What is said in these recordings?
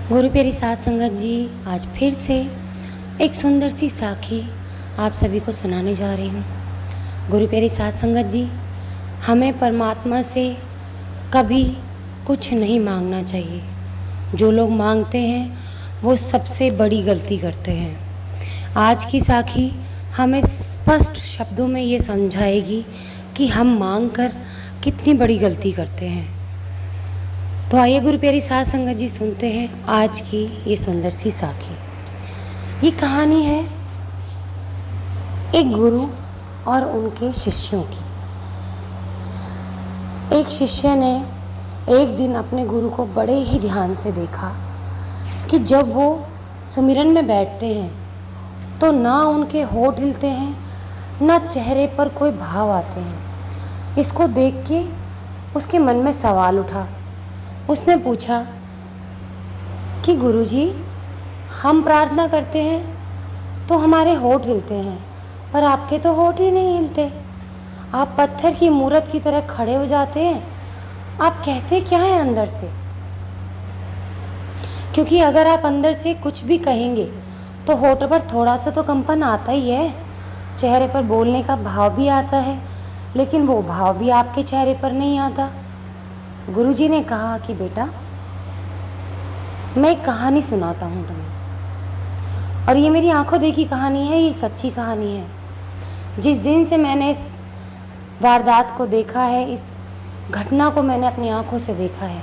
गुरु प्यारी साध संगत जी, आज फिर से एक सुंदर सी साखी आप सभी को सुनाने जा रही हूँ। गुरु प्यारी साध संगत जी, हमें परमात्मा से कभी कुछ नहीं मांगना चाहिए। जो लोग मांगते हैं वो सबसे बड़ी गलती करते हैं। आज की साखी हमें स्पष्ट शब्दों में ये समझाएगी कि हम मांग कर कितनी बड़ी गलती करते हैं। तो आइए गुरु प्यारी साध संगत जी, सुनते हैं आज की ये सुंदर सी साखी। ये कहानी है एक गुरु और उनके शिष्यों की। एक शिष्य ने एक दिन अपने गुरु को बड़े ही ध्यान से देखा कि जब वो सुमिरन में बैठते हैं तो ना उनके होंठ हिलते हैं, ना चेहरे पर कोई भाव आते हैं। इसको देख के उसके मन में सवाल उठा। उसने पूछा कि गुरुजी, हम प्रार्थना करते हैं तो हमारे होंठ हिलते हैं, पर आपके तो होंठ ही नहीं हिलते। आप पत्थर की मूरत की तरह खड़े हो जाते हैं। आप कहते क्या है अंदर से? क्योंकि अगर आप अंदर से कुछ भी कहेंगे तो होंठ पर थोड़ा सा तो कंपन आता ही है, चेहरे पर बोलने का भाव भी आता है, लेकिन वो भाव भी आपके चेहरे पर नहीं आता। गुरुजी ने कहा कि बेटा, मैं एक कहानी सुनाता हूँ तुम्हें, और ये मेरी आंखों देखी कहानी है, ये सच्ची कहानी है। जिस दिन से मैंने इस वारदात को देखा है, इस घटना को मैंने अपनी आंखों से देखा है,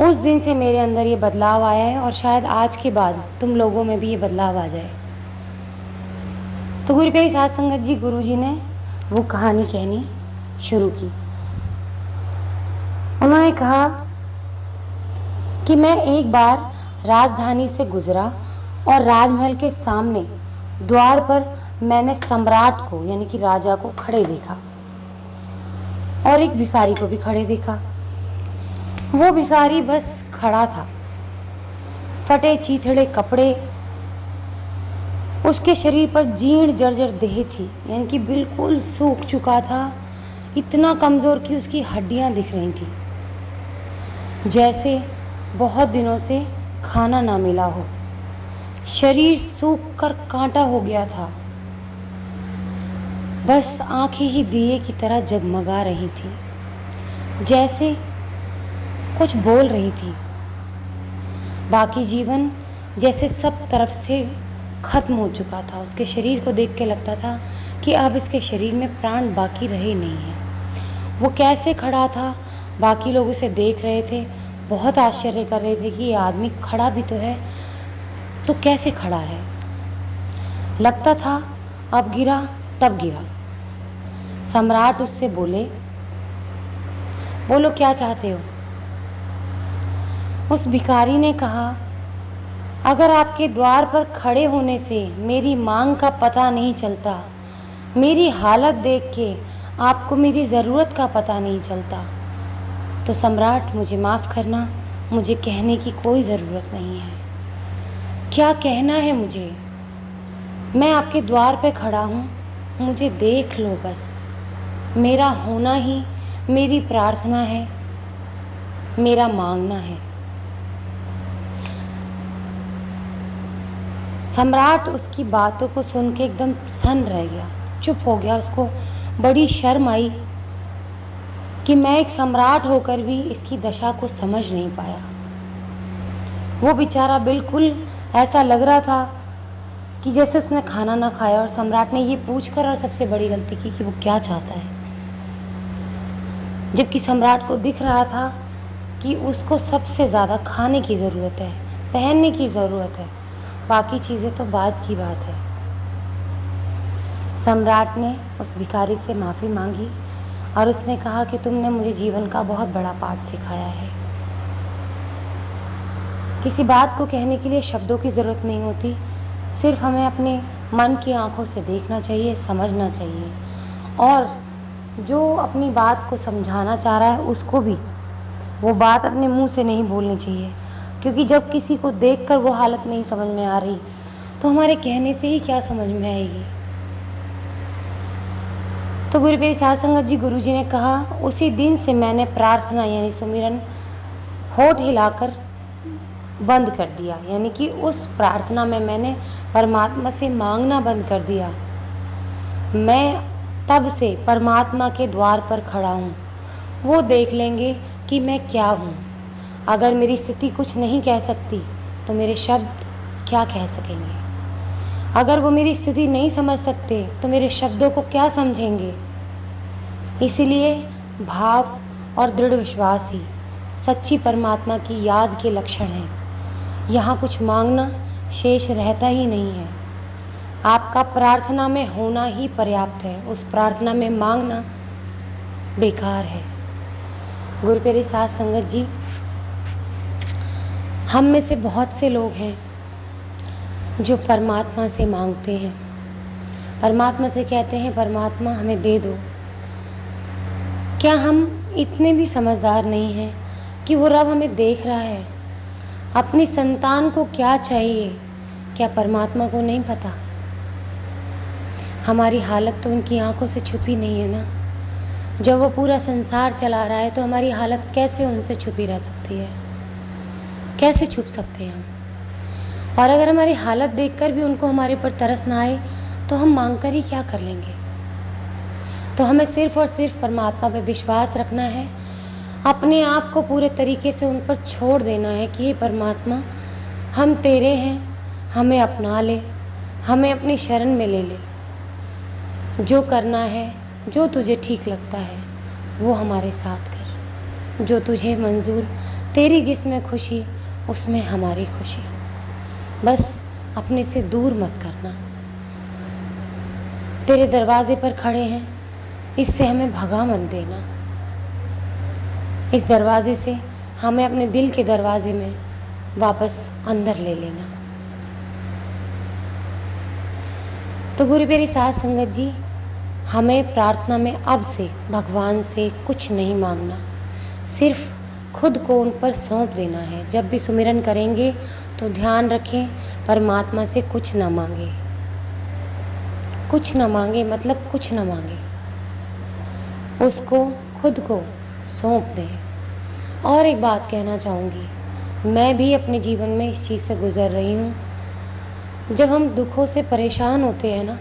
उस दिन से मेरे अंदर ये बदलाव आया है, और शायद आज के बाद तुम लोगों में भी ये बदलाव आ जाए। तो गुरु प्यारी साध संगत जी, गुरुजी ने वो कहानी कहनी शुरू की। उन्होंने कहा कि मैं एक बार राजधानी से गुजरा और राजमहल के सामने द्वार पर मैंने सम्राट को, यानी कि राजा को, खड़े देखा और एक भिखारी को भी खड़े देखा। वो भिखारी बस खड़ा था, फटे चीथड़े कपड़े, उसके शरीर पर जीर्ण जर्जर देह थी, यानी कि बिल्कुल सूख चुका था, इतना कमज़ोर कि उसकी हड्डियां दिख रही थी, जैसे बहुत दिनों से खाना ना मिला हो। शरीर सूख कर कांटा हो गया था, बस आंखें ही दिए की तरह जगमगा रही थी, जैसे कुछ बोल रही थी। बाकी जीवन जैसे सब तरफ से खत्म हो चुका था। उसके शरीर को देख के लगता था कि अब इसके शरीर में प्राण बाकी रहे नहीं है। वो कैसे खड़ा था, बाकी लोग उसे देख रहे थे, बहुत आश्चर्य कर रहे थे कि ये आदमी खड़ा भी तो है, तो कैसे खड़ा है। लगता था अब गिरा तब गिरा। सम्राट उससे बोले, बोलो क्या चाहते हो? उस भिखारी ने कहा, अगर आपके द्वार पर खड़े होने से मेरी मांग का पता नहीं चलता, मेरी हालत देख के आपको मेरी ज़रूरत का पता नहीं चलता, तो सम्राट मुझे माफ़ करना, मुझे कहने की कोई ज़रूरत नहीं है। क्या कहना है मुझे? मैं आपके द्वार पे खड़ा हूँ, मुझे देख लो बस। मेरा होना ही मेरी प्रार्थना है, मेरा मांगना है। सम्राट उसकी बातों को सुन के एकदम सन्न रह गया, चुप हो गया। उसको बड़ी शर्म आई कि मैं एक सम्राट होकर भी इसकी दशा को समझ नहीं पाया। वो बेचारा बिल्कुल ऐसा लग रहा था कि जैसे उसने खाना ना खाया, और सम्राट ने ये पूछकर और सबसे बड़ी गलती की कि वो क्या चाहता है, जबकि सम्राट को दिख रहा था कि उसको सबसे ज़्यादा खाने की ज़रूरत है, पहनने की ज़रूरत है, बाकी चीज़ें तो बाद की बात है। सम्राट ने उस भिखारी से माफ़ी मांगी और उसने कहा कि तुमने मुझे जीवन का बहुत बड़ा पाठ सिखाया है। किसी बात को कहने के लिए शब्दों की ज़रूरत नहीं होती, सिर्फ हमें अपने मन की आंखों से देखना चाहिए, समझना चाहिए, और जो अपनी बात को समझाना चाह रहा है उसको भी वो बात अपने मुंह से नहीं बोलनी चाहिए, क्योंकि जब किसी को देखकर वो हालत नहीं समझ में आ रही तो हमारे कहने से ही क्या समझ में आएगी। तो गुरु प्यारी साध संगत जी, गुरुजी ने कहा, उसी दिन से मैंने प्रार्थना यानी सुमिरन होठ हिलाकर बंद कर दिया, यानी कि उस प्रार्थना में मैंने परमात्मा से मांगना बंद कर दिया। मैं तब से परमात्मा के द्वार पर खड़ा हूँ। वो देख लेंगे कि मैं क्या हूँ। अगर मेरी स्थिति कुछ नहीं कह सकती तो मेरे शब्द क्या कह सकेंगे। अगर वो मेरी स्थिति नहीं समझ सकते तो मेरे शब्दों को क्या समझेंगे। इसीलिए भाव और दृढ़ विश्वास ही सच्ची परमात्मा की याद के लक्षण हैं। यहाँ कुछ मांगना शेष रहता ही नहीं है। आपका प्रार्थना में होना ही पर्याप्त है, उस प्रार्थना में मांगना बेकार है। गुरु प्यारी साध संगत जी, हम में से बहुत से लोग हैं जो परमात्मा से मांगते हैं, परमात्मा से कहते हैं परमात्मा हमें दे दो। क्या हम इतने भी समझदार नहीं हैं कि वो रब हमें देख रहा है। अपनी संतान को क्या चाहिए क्या परमात्मा को नहीं पता। हमारी हालत तो उनकी आंखों से छुपी नहीं है ना। जब वो पूरा संसार चला रहा है तो हमारी हालत कैसे उनसे छुपी रह सकती है, कैसे छुप सकते हैं हम। और अगर हमारी हालत देखकर भी उनको हमारे पर तरस ना आए तो हम मांग कर ही क्या कर लेंगे। तो हमें सिर्फ़ और सिर्फ परमात्मा पे विश्वास रखना है, अपने आप को पूरे तरीके से उन पर छोड़ देना है कि ये परमात्मा हम तेरे हैं, हमें अपना ले, हमें अपनी शरण में ले ले। जो करना है, जो तुझे ठीक लगता है वो हमारे साथ कर। जो तुझे मंजूर, तेरी जिसमें खुशी उसमें हमारी खुशी। बस अपने से दूर मत करना। तेरे दरवाजे पर खड़े हैं, इससे हमें भगा मत देना। इस दरवाजे से हमें अपने दिल के दरवाजे में वापस अंदर ले लेना। तो गुरु प्यारी साध संगत जी, हमें प्रार्थना में अब से भगवान से कुछ नहीं मांगना, सिर्फ खुद को उन पर सौंप देना है। जब भी सुमिरन करेंगे तो ध्यान रखें परमात्मा से कुछ ना मांगे। कुछ ना मांगे मतलब कुछ ना मांगे, उसको खुद को सौंप दें। और एक बात कहना चाहूँगी, मैं भी अपने जीवन में इस चीज़ से गुज़र रही हूँ। जब हम दुखों से परेशान होते हैं ना,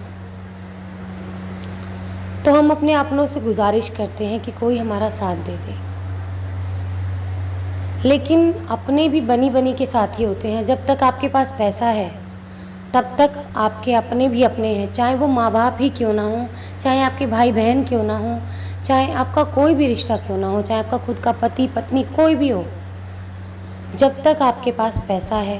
तो हम अपने अपनों से गुजारिश करते हैं कि कोई हमारा साथ दे दे। लेकिन अपने भी बनी बनी के साथी होते हैं। जब तक आपके पास पैसा है तब तक आपके अपने भी अपने हैं, चाहे वो माँ बाप ही क्यों ना हो, चाहे आपके भाई बहन क्यों ना हो, चाहे आपका कोई भी रिश्ता क्यों ना हो, चाहे आपका खुद का पति पत्नी कोई भी हो। जब तक आपके पास पैसा है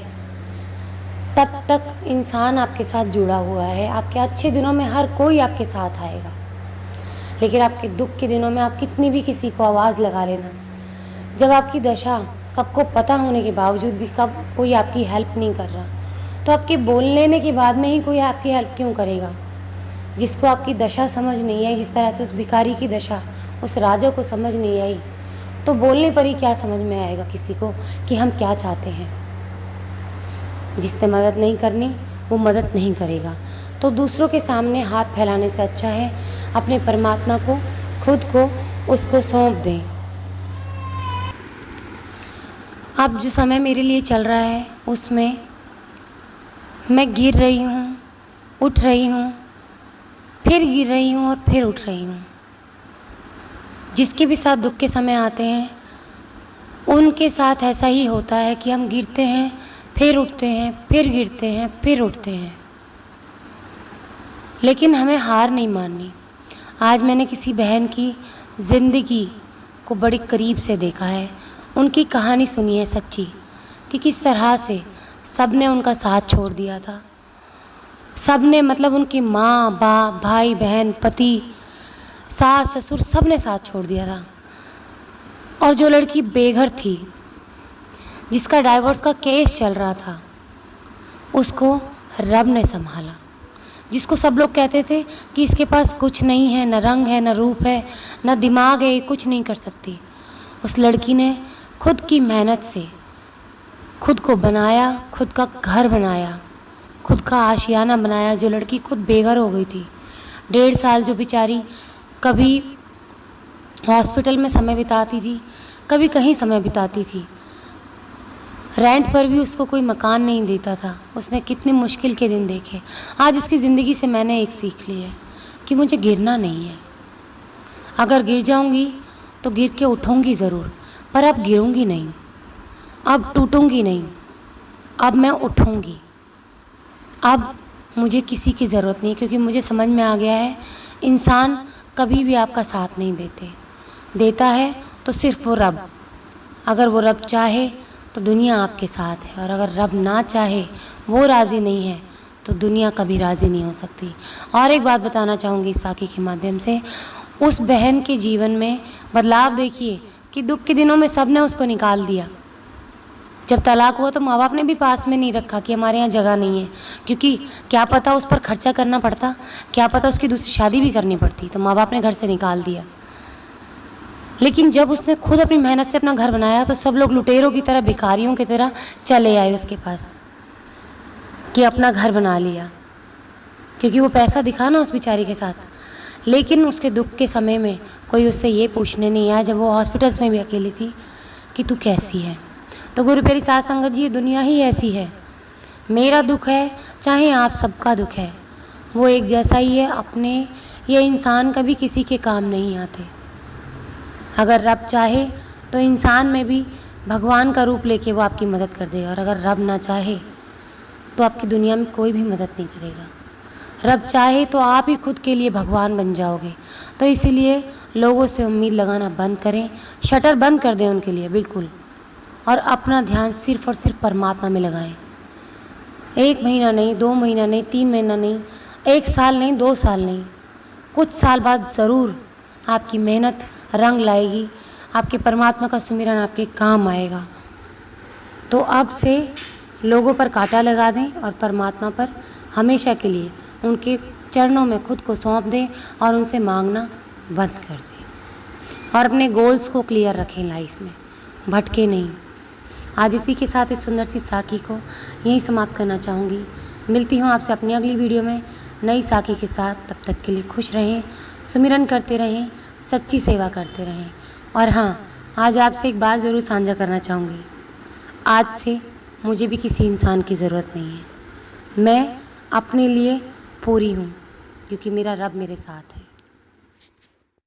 तब तक इंसान आपके साथ जुड़ा हुआ है। आपके अच्छे दिनों में हर कोई आपके साथ आएगा, लेकिन आपके दुख के दिनों में आप कितनी भी किसी को आवाज़ लगा लेना, जब आपकी दशा सबको पता होने के बावजूद भी कब कोई आपकी हेल्प नहीं कर रहा, तो आपके बोल लेने के बाद में ही कोई आपकी हेल्प क्यों करेगा। जिसको आपकी दशा समझ नहीं आई, जिस तरह से उस भिखारी की दशा उस राजा को समझ नहीं आई, तो बोलने पर ही क्या समझ में आएगा किसी को कि हम क्या चाहते हैं। जिससे मदद नहीं करनी वो मदद नहीं करेगा। तो दूसरों के सामने हाथ फैलाने से अच्छा है अपने परमात्मा को, खुद को उसको सौंप दें। अब जो समय मेरे लिए चल रहा है उसमें मैं गिर रही हूँ, उठ रही हूँ, फिर गिर रही हूँ और फिर उठ रही हूँ। जिसके भी साथ दुख के समय आते हैं उनके साथ ऐसा ही होता है कि हम गिरते हैं, फिर उठते हैं, फिर गिरते हैं, फिर उठते हैं। लेकिन हमें हार नहीं माननी। आज मैंने किसी बहन की ज़िंदगी को बड़ी करीब से देखा है। उनकी कहानी सुनी है सच्ची, कि किस तरह से सब ने उनका साथ छोड़ दिया था। सब ने मतलब उनकी माँ बाप भाई बहन पति सास ससुर सब ने साथ छोड़ दिया था। और जो लड़की बेघर थी, जिसका डाइवोर्स का केस चल रहा था, उसको रब ने संभाला। जिसको सब लोग कहते थे कि इसके पास कुछ नहीं है, न रंग है, न रूप है, न दिमाग है, कुछ नहीं कर सकती, उस लड़की ने खुद की मेहनत से खुद को बनाया, खुद का घर बनाया, खुद का आशियाना बनाया। जो लड़की खुद बेघर हो गई थी, 1.5 साल जो बेचारी कभी हॉस्पिटल में समय बिताती थी, कभी कहीं समय बिताती थी, रेंट पर भी उसको कोई मकान नहीं देता था। उसने कितने मुश्किल के दिन देखे। आज उसकी ज़िंदगी से मैंने एक सीख ली है कि मुझे गिरना नहीं है। अगर गिर जाऊंगी तो गिर के उठूंगी ज़रूर, पर अब गिरूंगी नहीं, अब टूटूंगी नहीं, अब मैं उठूंगी। अब मुझे किसी की ज़रूरत नहीं, क्योंकि मुझे समझ में आ गया है इंसान कभी भी आपका साथ नहीं देता है तो सिर्फ वो रब। अगर वो रब चाहे तो दुनिया आपके साथ है, और अगर रब ना चाहे, वो राज़ी नहीं है, तो दुनिया कभी राज़ी नहीं हो सकती। और एक बात बताना चाहूँगी इस साखी के माध्यम से, उस बहन के जीवन में बदलाव देखिए कि दुख के दिनों में सब ने उसको निकाल दिया। जब तलाक हुआ तो माँ बाप ने भी पास में नहीं रखा कि हमारे यहाँ जगह नहीं है, क्योंकि क्या पता उस पर खर्चा करना पड़ता, क्या पता उसकी दूसरी शादी भी करनी पड़ती, तो माँ बाप ने घर से निकाल दिया। लेकिन जब उसने खुद अपनी मेहनत से अपना घर बनाया तो सब लोग लुटेरों की तरह, भिखारियों की तरह चले आए उसके पास कि अपना घर बना लिया, क्योंकि वो पैसा दिखा ना उस बेचारी के साथ। लेकिन उसके दुख के समय में कोई उससे ये पूछने नहीं आया, जब वो हॉस्पिटल्स में भी अकेली थी, कि तू कैसी है। तो गुरु प्यारी साध संगत जी, ये दुनिया ही ऐसी है। मेरा दुख है चाहे आप सबका दुख है, वो एक जैसा ही है। अपने ये इंसान कभी किसी के काम नहीं आते। अगर रब चाहे तो इंसान में भी भगवान का रूप लेके वो आपकी मदद कर देगा, और अगर रब ना चाहे तो आपकी दुनिया में कोई भी मदद नहीं करेगा। रब चाहे तो आप ही खुद के लिए भगवान बन जाओगे। तो इसीलिए लोगों से उम्मीद लगाना बंद करें, शटर बंद कर दें उनके लिए बिल्कुल, और अपना ध्यान सिर्फ़ और सिर्फ परमात्मा में लगाएं। 1 महीना नहीं, 2 महीना नहीं, 3 महीना नहीं, 1 साल नहीं, 2 साल नहीं, कुछ साल बाद ज़रूर आपकी मेहनत रंग लाएगी, आपके परमात्मा का सुमिरन आपके काम आएगा। तो अब से लोगों पर कांटा लगा दें और परमात्मा पर हमेशा के लिए उनके चरणों में खुद को सौंप दें और उनसे मांगना बंद कर दें, और अपने गोल्स को क्लियर रखें लाइफ में, भटके नहीं। आज इसी के साथ इस सुंदर सी साखी को यहीं समाप्त करना चाहूँगी। मिलती हूँ आपसे अपनी अगली वीडियो में नई साखी के साथ। तब तक के लिए खुश रहें, सुमिरन करते रहें, सच्ची सेवा करते रहें। और हाँ, आज आपसे एक बात ज़रूर साझा करना चाहूँगी। आज से मुझे भी किसी इंसान की ज़रूरत नहीं है। मैं अपने लिए पूरी हूँ, क्योंकि मेरा रब मेरे साथ है।